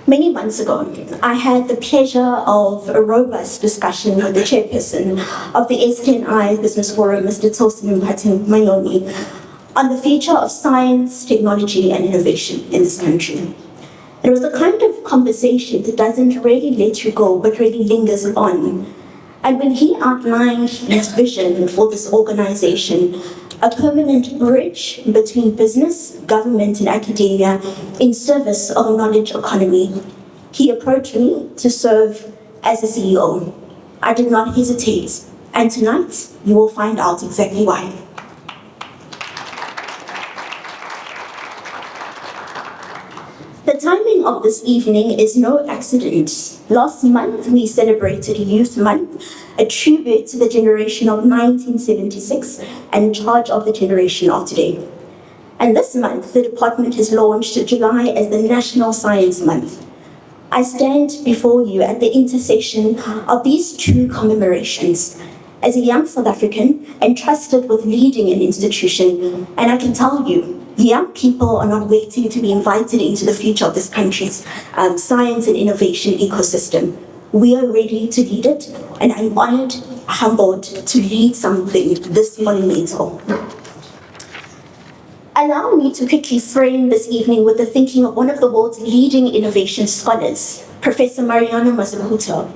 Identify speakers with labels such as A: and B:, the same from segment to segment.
A: Many months ago, I had the pleasure of a robust discussion with the chairperson of the ST&I Business Forum, Mr. Mayomi, on the future of science, technology, and innovation in this country. It was the kind of conversation that doesn't really let you go, but really lingers on. And when he outlined his vision for this organization, a permanent bridge between business, government, and academia in service of a knowledge economy, he approached me to serve as a CEO. I did not hesitate, and tonight you will find out exactly why. The timing of this evening is no accident. Last month, we celebrated Youth Month, a tribute to the generation of 1976 and in charge of the generation of today. And this month, the department has launched July as the National Science Month. I stand before you at the intersection of these two commemorations as a young South African entrusted with leading an institution, and I can tell you, young people are not waiting to be invited into the future of this country's science and innovation ecosystem. We are ready to lead it, and I'm honored, humbled to lead something this monumental. Allow me to quickly frame this evening with the thinking of one of the world's leading innovation scholars, Professor Mariana Mazzucato.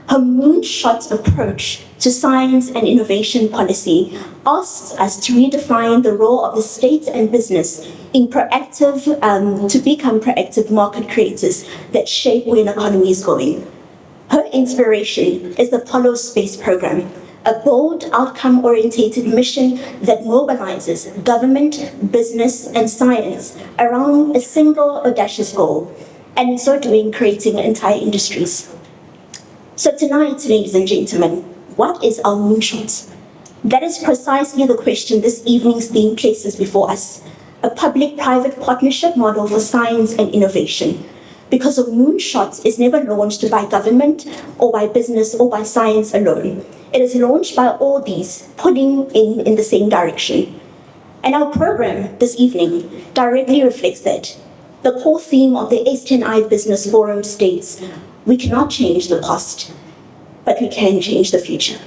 A: Her moonshot approach to science and innovation policy asks us to redefine the role of the state and business in to become proactive market creators that shape where an economy is going. Her inspiration is the Apollo space program, a bold, outcome-oriented mission that mobilizes government, business, and science around a single audacious goal, and in so doing, creating entire industries. So tonight, ladies and gentlemen, what is our moonshot? That is precisely the question this evening's theme places before us, a public-private partnership model for science and innovation. Because a moonshot is never launched by government or by business or by science alone. It is launched by all these, pulling in the same direction. And our program this evening directly reflects that. The core theme of the ST&I Business Forum states, we cannot change the past, but we can change the future.